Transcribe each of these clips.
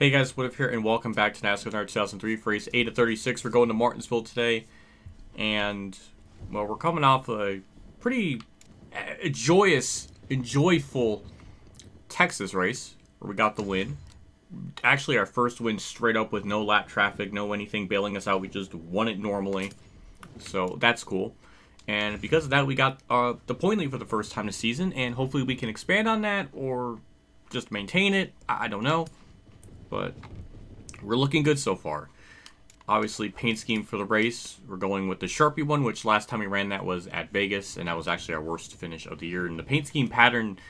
Hey guys, WhatiF here, and welcome back to NASCAR 2003 for race 8 of 36. We're going to Martinsville today, and, well, we're coming off a pretty joyful Texas race, where we got the win. Actually, our first win straight up with no lap traffic, no anything bailing us out. We just won it normally, so that's cool. And because of that, we got the point lead for the first time this season, and hopefully we can expand on that, or just maintain it. I don't know. But we're looking good so far. Obviously, paint scheme for the race, we're going with the Sharpie one, which last time we ran that was at Vegas, and that was actually our worst finish of the year. And the paint scheme pattern,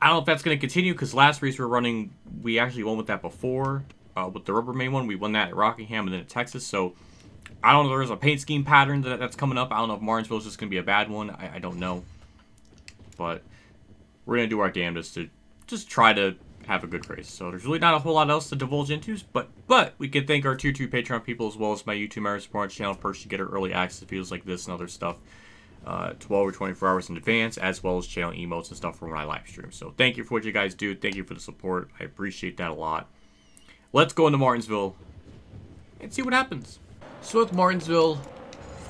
I don't know if that's going to continue, because last race we were running, we actually won with that before, with the Rubbermaid one. We won that at Rockingham and then at Texas, so I don't know if there's a paint scheme pattern that's coming up. I don't know if Martinsville is just going to be a bad one. I don't know. But we're going to do our damnedest to just try to have a good race. So there's really not a whole lot else to divulge into, but we can thank our Tier 2 Patreon people as well as my YouTube members support channel perks to get our early access to videos like this and other stuff 12 or 24 hours in advance, as well as channel emotes and stuff from when I live stream. So thank you for what you guys do. Thank you for the support. I appreciate that a lot. Let's go into Martinsville and see what happens. So with Martinsville,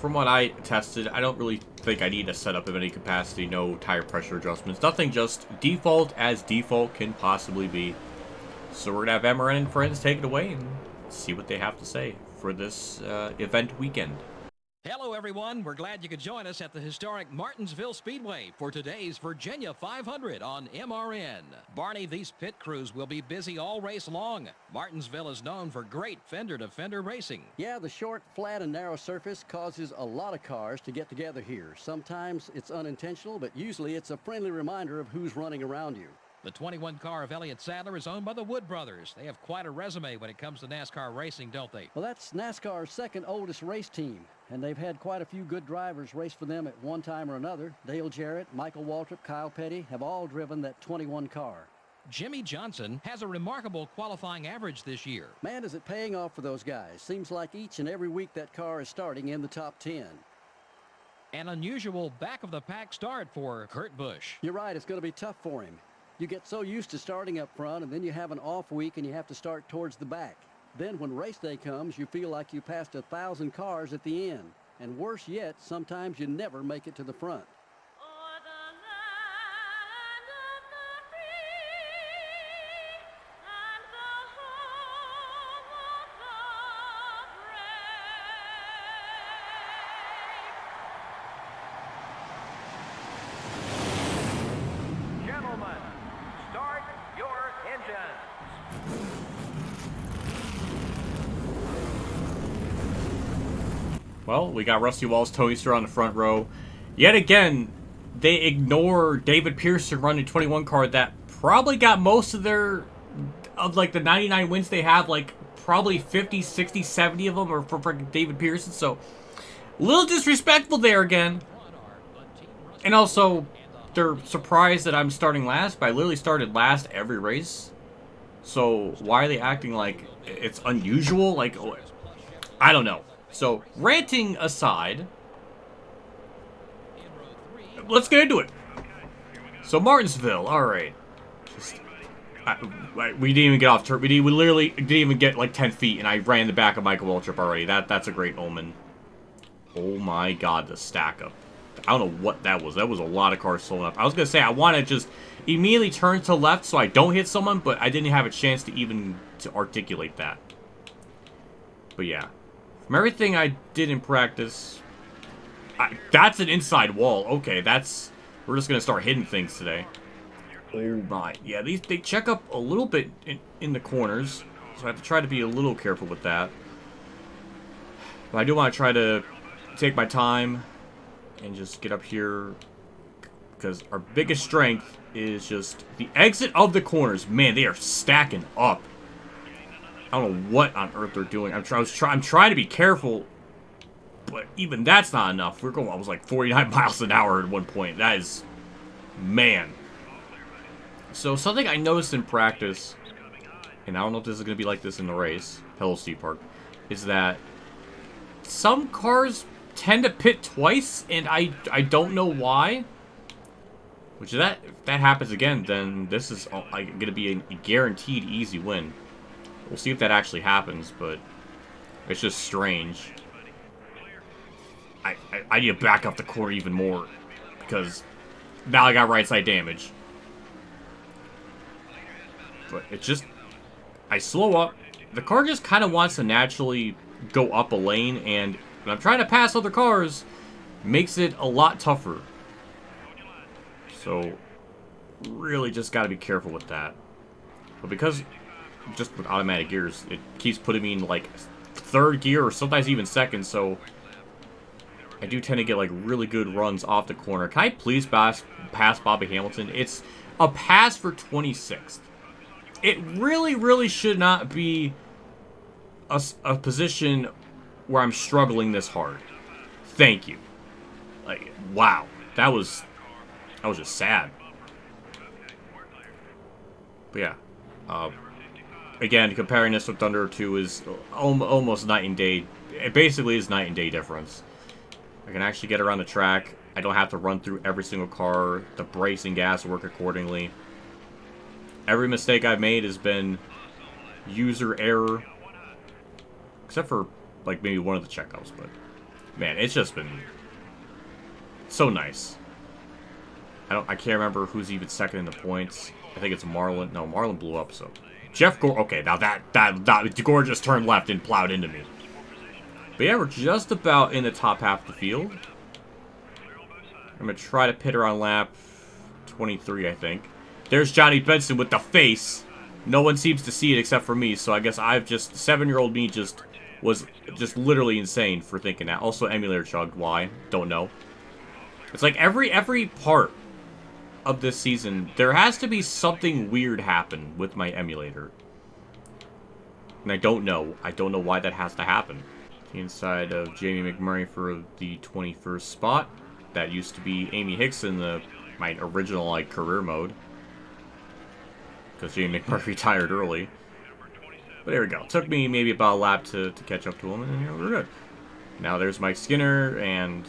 from what I tested, I don't really think I need a setup of any capacity, no tire pressure adjustments, nothing, just default as default can possibly be. So we're going to have MRN and friends take it away and see what they have to say for this event weekend. Hello everyone, we're glad you could join us at the historic Martinsville Speedway for today's Virginia 500 on MRN. Barney, these pit crews will be busy all race long. Martinsville is known for great fender-to-fender racing. Yeah, the short, flat, and narrow surface causes a lot of cars to get together here. Sometimes it's unintentional, but usually it's a friendly reminder of who's running around you. The 21 car of Elliott Sadler is owned by the Wood brothers. They have quite a resume when it comes to NASCAR racing, don't they? Well, that's NASCAR's second oldest race team, and they've had quite a few good drivers race for them at one time or another. Dale Jarrett, Michael Waltrip, Kyle Petty have all driven that 21 car. Jimmy Johnson has a remarkable qualifying average this year. Man, is it paying off for those guys. Seems like each and every week that car is starting in the top 10. An unusual back-of-the-pack start for Kurt Busch. You're right, it's going to be tough for him. You get so used to starting up front, and then you have an off week and you have to start towards the back. Then when race day comes, you feel like you passed 1,000 cars at the end. And worse yet, sometimes you never make it to the front. Well, we got Rusty Wallace, Tony Stewart on the front row. Yet again, they ignore David Pearson running 21 car that probably got most of their, like the 99 wins they have, like probably 50, 60, 70 of them are for David Pearson. So, a little disrespectful there again. And also, they're surprised that I'm starting last, but I literally started last every race. So, why are they acting like it's unusual? Like, I don't know. So, ranting aside, let's get into it. So, Martinsville, alright. We didn't even get off turf. We literally didn't even get like 10 feet, and I ran the back of Michael Waltrip already. That's a great omen. Oh my god, the stack up. I don't know what that was. That was a lot of cars slowing up. I was going to say, I want to just immediately turn to left so I don't hit someone, but I didn't have a chance to even articulate that. But yeah. From everything I did in practice, that's an inside wall. Okay, we're just going to start hitting things today. Oh my. Yeah, they check up a little bit in the corners, so I have to try to be a little careful with that. But I do want to try to take my time and just get up here, because our biggest strength is just the exit of the corners. Man, they are stacking up. I don't know what on earth they're doing. I'm trying to be careful, but even that's not enough. I was like 49 miles an hour at one point. That is, man. So something I noticed in practice, and I don't know if this is going to be like this in the race, Hello Steve Park, is that some cars tend to pit twice, and I don't know why. Which if that happens again, then this is going to be a guaranteed easy win. We'll see if that actually happens, but it's just strange. I need to back up the corner even more, because now I got right side damage. But it just... I slow up. The car just kind of wants to naturally go up a lane, and when I'm trying to pass other cars, makes it a lot tougher. So, really just got to be careful with that. But because, just with automatic gears, it keeps putting me in, like, third gear or sometimes even second, so I do tend to get, like, really good runs off the corner. Can I please pass Bobby Hamilton? It's a pass for 26th. It really, really should not be a position where I'm struggling this hard. Thank you. Like, wow. That was just sad. But yeah. Again, comparing this with Thunder 2 is almost night and day. It basically is night and day difference. I can actually get around the track. I don't have to run through every single car. The brakes and gas work accordingly. Every mistake I've made has been user error. Except for, like, maybe one of the checkouts, but... Man, it's just been... so nice. I can't remember who's even second in the points. I think it's Marlon. No, Marlon blew up, so... Jeff Gore... Okay, now that Gore just turned left and plowed into me. But yeah, we're just about in the top half of the field. I'm going to try to pit her on lap 23, I think. There's Johnny Benson with the face. No one seems to see it except for me, so I guess I've just... 7-year-old me was literally insane for thinking that. Also, emulator chugged. Why? Don't know. It's like every part of this season, there has to be something weird happen with my emulator. And I don't know. I don't know why that has to happen. Inside of Jamie McMurray for the 21st spot. That used to be Amy Hicks in my original, like, career mode. Because Jamie McMurray retired early. But there we go. Took me maybe about a lap to catch up to him, and you know, we're good. Now there's Mike Skinner, and...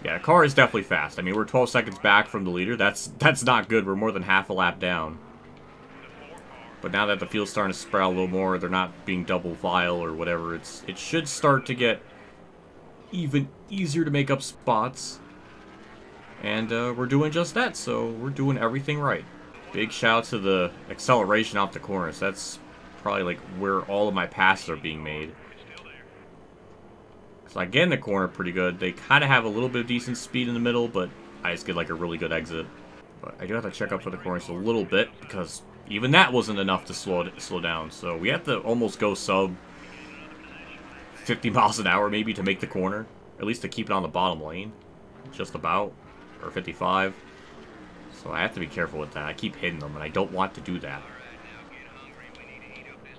yeah, the car is definitely fast. I mean, we're 12 seconds back from the leader. That's not good. We're more than half a lap down. But now that the field's starting to spread out a little more, they're not being double file or whatever. It should start to get even easier to make up spots. And we're doing just that, so we're doing everything right. Big shout out to the acceleration off the corners. That's probably like where all of my passes are being made. So I get in the corner pretty good. They kind of have a little bit of decent speed in the middle, but I just get like a really good exit. But I do have to check up for the corners a little bit, because even that wasn't enough to slow down. So we have to almost go sub 50 miles an hour maybe to make the corner. At least to keep it on the bottom lane. Just about. Or 55. So I have to be careful with that. I keep hitting them, and I don't want to do that.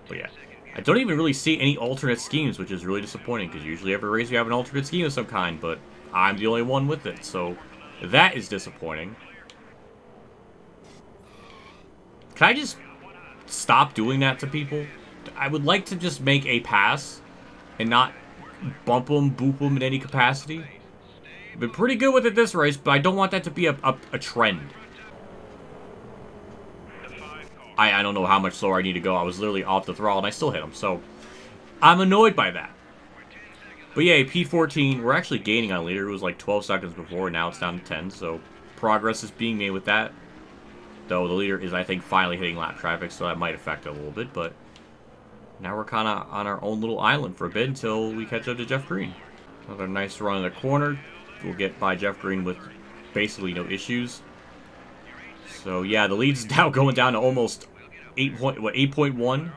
But yeah. I don't even really see any alternate schemes, which is really disappointing, because usually every race you have an alternate scheme of some kind, but I'm the only one with it, so that is disappointing. Can I just stop doing that to people? I would like to just make a pass and not bump them, boop them in any capacity. I've been pretty good with it this race, but I don't want that to be a trend. I don't know how much slower I need to go. I was literally off the throttle, and I still hit him, so I'm annoyed by that. But yeah, P14, we're actually gaining on leader. It was like 12 seconds before, and now it's down to 10, so progress is being made with that. Though the leader is, I think, finally hitting lap traffic, so that might affect it a little bit, but now we're kind of on our own little island for a bit until we catch up to Jeff Green. Another nice run in the corner. We'll get by Jeff Green with basically no issues. So yeah, the lead's now going down to almost 8.1.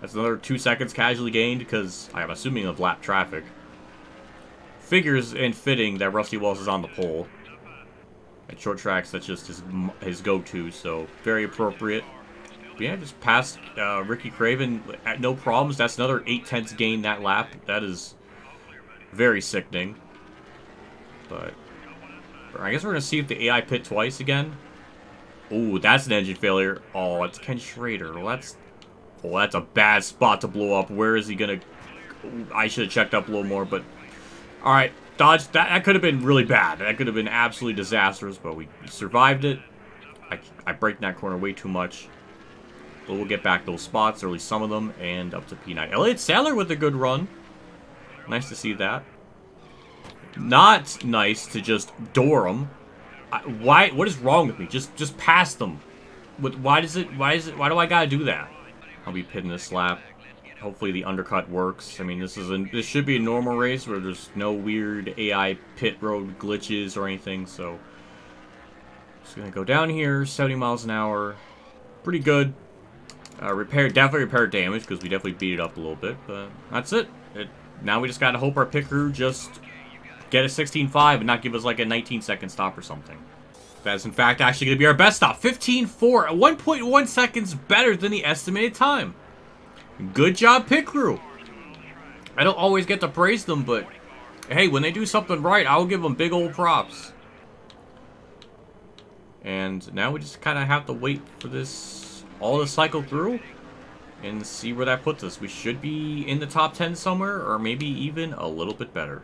That's another 2 seconds casually gained because I'm assuming of lap traffic. Figures and fitting that Rusty Walsh is on the pole. At short tracks, that's just his go-to, so very appropriate. But yeah, just passed Ricky Craven at no problems. That's another 8/10 gain that lap. That is very sickening. But I guess we're going to see if the AI pit twice again. Ooh, that's an engine failure. Oh, it's Ken Schrader. Well, that's a bad spot to blow up. Where is he going to... I should have checked up a little more, but... Alright, dodge. That could have been really bad. That could have been absolutely disastrous, but we survived it. I braked in that corner way too much. But we'll get back those spots, or at least some of them, and up to P9. Elliott Sadler with a good run. Nice to see that. Not nice to just door them. Why? What is wrong with me? Just pass them. Why do I gotta do that? I'll be pitting this lap. Hopefully the undercut works. I mean, this should be a normal race where there's no weird AI pit road glitches or anything. So just gonna go down here, 70 miles an hour. Pretty good. Definitely repair damage because we definitely beat it up a little bit. But that's it. Now we just gotta hope our pit crew just get a 16.5 and not give us like a 19-second stop or something. That's in fact actually going to be our best stop. 15.4, 1.1 seconds better than the estimated time. Good job, pit crew. I don't always get to praise them, but hey, when they do something right, I'll give them big old props. And now we just kind of have to wait for this all to cycle through and see where that puts us. We should be in the top 10 somewhere, or maybe even a little bit better.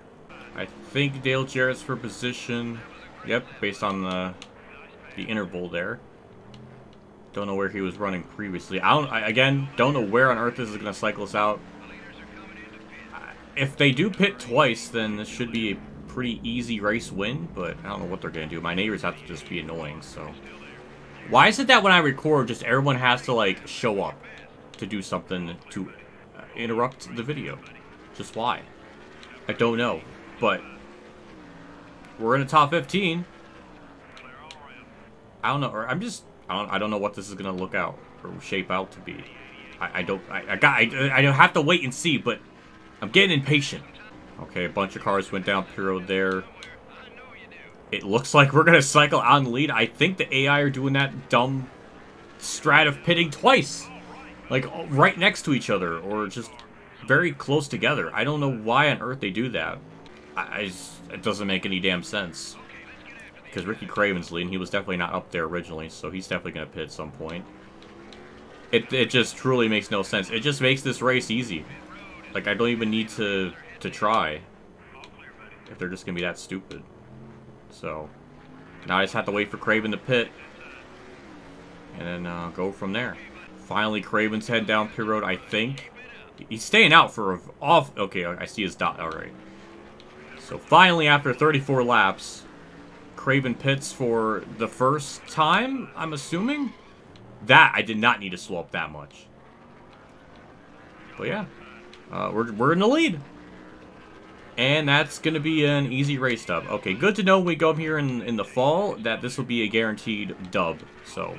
I think Dale Jarrett's for position. Yep, based on the interval there. Don't know where he was running previously. Again, don't know where on earth this is going to cycle us out. If they do pit twice, then this should be a pretty easy race win, but I don't know what they're going to do. My neighbors have to just be annoying, so. Why is it that when I record, just everyone has to, like, show up to do something to interrupt the video? Just why? I don't know. But we're in the top 15. I don't know, or I don't know what this is gonna look out or shape out to be. I don't have to wait and see, but I'm getting impatient. Okay, a bunch of cars went down pit road there. It looks like we're gonna cycle out in the lead. I think the AI are doing that dumb strat of pitting twice, like right next to each other or just very close together. I don't know why on earth they do that. It doesn't make any damn sense. Because Ricky Craven's leading. He was definitely not up there originally, so he's definitely going to pit at some point. It just truly makes no sense. It just makes this race easy. Like, I don't even need to try if they're just going to be that stupid. So, now I just have to wait for Craven to pit. And then go from there. Finally, Craven's head down pit road, I think. He's staying out for off. Okay, I see his dot. Alright. So finally, after 34 laps, Craven pits for the first time, I'm assuming? That, I did not need to slow up that much. But yeah, we're in the lead. And that's going to be an easy race dub. Okay, good to know when we go up here in the fall that this will be a guaranteed dub. So,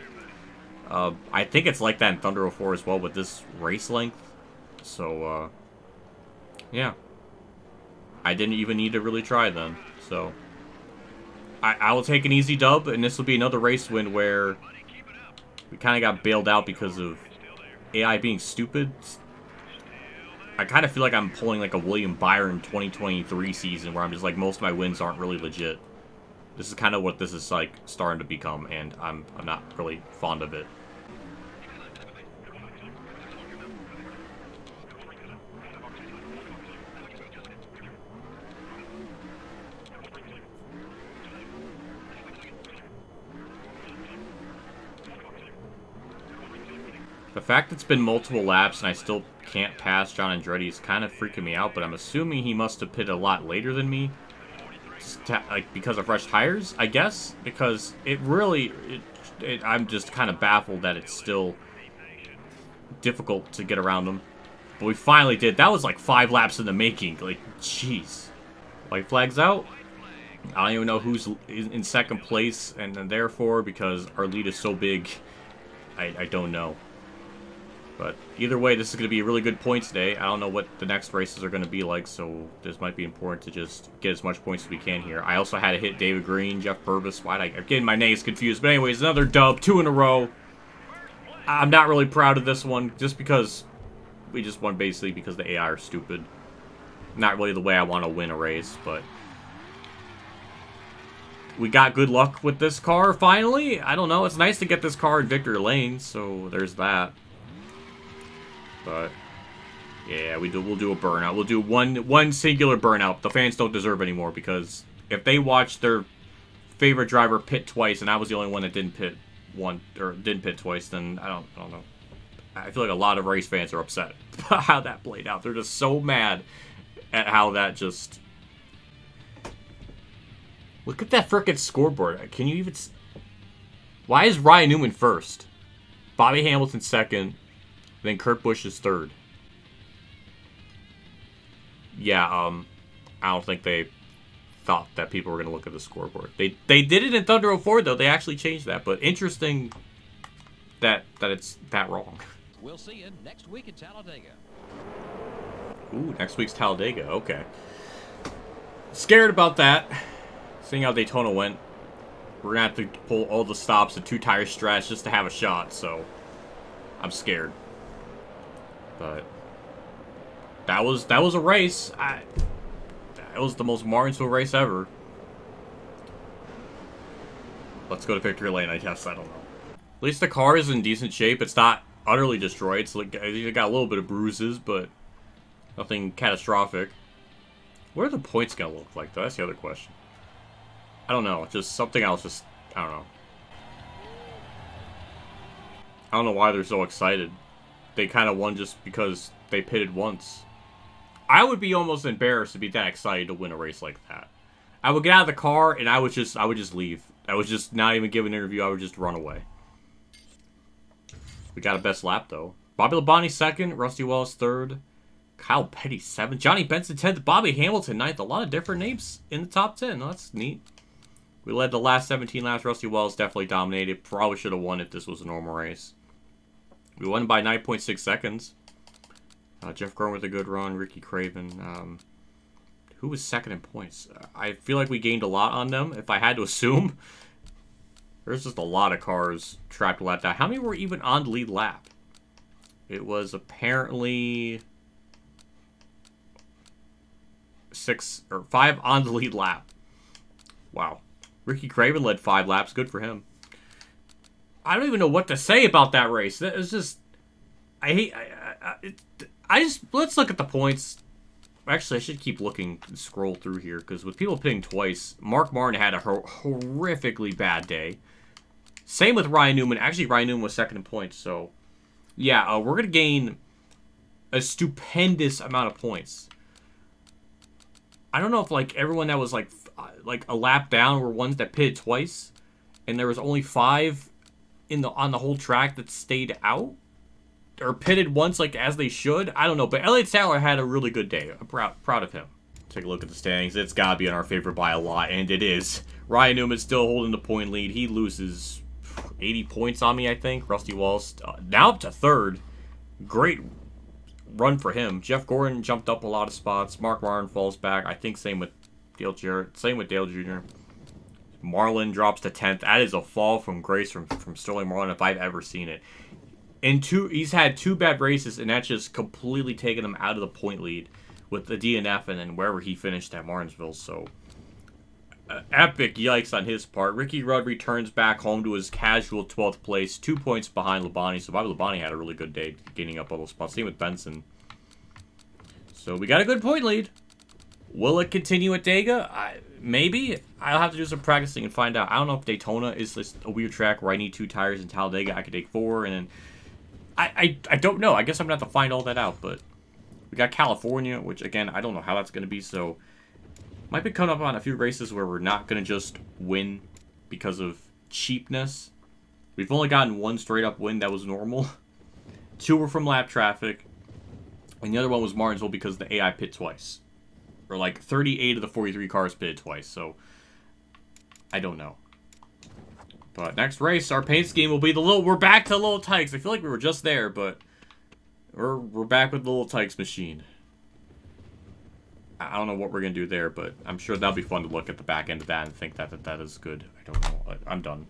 I think it's like that in Thunder 04 as well with this race length. So, yeah. I didn't even need to really try then, so. I will take an easy dub, and this will be another race win where we kind of got bailed out because of AI being stupid. I kind of feel like I'm pulling like a William Byron 2023 season where I'm just like, most of my wins aren't really legit. This is kind of what this is like starting to become, and I'm not really fond of it. The fact it's been multiple laps and I still can't pass John Andretti is kind of freaking me out, but I'm assuming he must have pitted a lot later than me. Like, because of fresh tires, I guess? Because it really... I'm just kind of baffled that it's still difficult to get around him. But we finally did. That was like 5 laps in the making. Like, jeez. White flag's out. I don't even know who's in second place and therefore, because our lead is so big, I don't know. But either way, this is going to be a really good points day. I don't know what the next races are going to be like, so this might be important to just get as much points as we can here. I also had to hit David Green, Jeff Purvis. I'm getting my names confused. But anyways, another dub, 2 in a row. I'm not really proud of this one, just because we just won basically because the AI are stupid. Not really the way I want to win a race, but we got good luck with this car, finally. I don't know. It's nice to get this car in victory lane, so there's that. But yeah, we'll do a burnout. We'll do one singular burnout. The fans don't deserve anymore, because if they watch their favorite driver pit twice and I was the only one that didn't pit twice, then I don't know. I feel like a lot of race fans are upset about how that played out. They're just so mad at how that just... Look at that frickin' scoreboard. Can you even... Why is Ryan Newman first? Bobby Hamilton second. Then Kurt Busch is third. Yeah, I don't think they thought that people were going to look at the scoreboard. They did it in Thunder 04, though. They actually changed that. But interesting that it's that wrong. We'll see you next week at Talladega. Ooh, next week's Talladega. Okay. Scared about that. Seeing how Daytona went. We're going to have to pull all the stops at 2-tire stretch just to have a shot, so I'm scared. But that was a race. That was the most Martinsville race ever. Let's go to victory lane, I guess. I don't know. At least the car is in decent shape. It's not utterly destroyed. It's like it got a little bit of bruises, but nothing catastrophic. What are the points going to look like, though? That's the other question. I don't know. Just something else. Just, I don't know. I don't know why they're so excited. They kind of won just because they pitted once. I would be almost embarrassed to be that excited to win a race like that. I would get out of the car and I would just leave. I would just not even give an interview. I would just run away. We got a best lap, though. Bobby Labonte second. Rusty Wallace third. Kyle Petty seventh. Johnny Benson 10th. Bobby Hamilton 9th. A lot of different names in the top 10. Oh, that's neat. We led the last 17 laps. Rusty Wallace definitely dominated. Probably should have won if this was a normal race. We won by 9.6 seconds. Jeff Gordon with a good run. Ricky Craven. Who was second in points? I feel like we gained a lot on them, if I had to assume. There's just a lot of cars trapped to lap down. How many were even on the lead lap? It was apparently 5 on the lead lap. Wow. Ricky Craven led 5 laps. Good for him. I don't even know what to say about that race. That was just... Let's look at the points. Actually, I should keep looking and scroll through here, because with people pitting twice, Mark Martin had a horrifically bad day. Same with Ryan Newman. Actually, Ryan Newman was second in points, so... Yeah, we're going to gain a stupendous amount of points. I don't know if, like, everyone that was, like a lap down were ones that pitted twice, and there was only 5 on the whole track that stayed out, or pitted once, like, as they should. I don't know, but Elliott Sadler had a really good day. I'm proud of him. Take a look at the standings. It's got to be in our favor by a lot, and it is. Ryan Newman's still holding the point lead. He loses 80 points on me, I think. Rusty Wallace now up to third. Great run for him. Jeff Gordon jumped up a lot of spots. Mark Martin falls back. I think same with Dale Jarrett. Same with Dale Jr. Marlin drops to 10th. That is a fall from grace from Sterling Marlin if I've ever seen it. He's had 2 bad races, and that's just completely taken him out of the point lead with the DNF and then wherever he finished at Martinsville. So, epic yikes on his part. Ricky Rudd returns back home to his casual 12th place, 2 points behind Labonte. So, Bobby Labonte had a really good day, gaining up all those spots. Same with Benson. So, we got a good point lead. Will it continue at Dega? Maybe. I'll have to do some practicing and find out. I don't know if Daytona is just a weird track where I need 2 tires, and Talladega I could take 4, and then... I don't know. I guess I'm going to have to find all that out, but we got California, which, again, I don't know how that's going to be, so might be coming up on a few races where we're not going to just win because of cheapness. We've only gotten 1 straight-up win that was normal. 2 were from lap traffic, and the other one was Martinsville because the AI pit twice. Or, like, 38 of the 43 cars pitted twice, so I don't know. But next race, our paint scheme will be we're back to Little Tykes. I feel like we were just there, but we're back with the Little Tykes machine. I don't know what we're going to do there, but I'm sure that'll be fun to look at the back end of that and think that is good. I don't know. I'm done.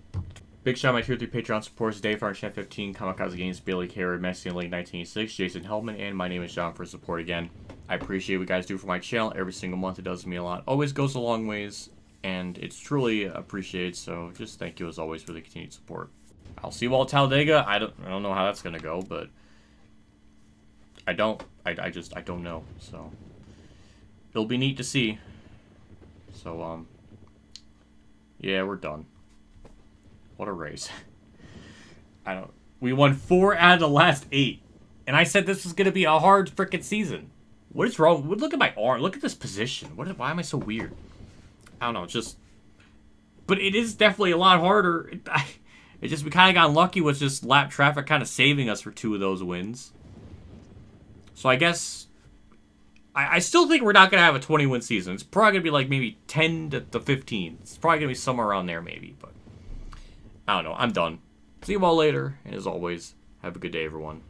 Big shout out to my Tier 3 Patreon supporters, Dave Farn, Chef 15, Kamikazegames, Bailey Carey, Messi in Late 1986, Jason Hellman, and my name is John for support again. I appreciate what you guys do for my channel every single month. It does mean a lot. Always goes a long ways. And it's truly appreciated, so just thank you as always for the continued support. I'll see you all at Talladega. I don't know how that's gonna go, but I don't know. So it'll be neat to see. So yeah, we're done. What a race. We won 4 out of the last 8. And I said this was going to be a hard freaking season. What is wrong? Look at my arm. Look at this position. Why am I so weird? I don't know. Just... But it is definitely a lot harder. It just, we kind of got lucky with just lap traffic kind of saving us for 2 of those wins. So I guess... I still think we're not going to have a 20-win season. It's probably going to be like maybe 10 to 15. It's probably going to be somewhere around there maybe. But I don't know. I'm done. See you all later. And as always, have a good day, everyone.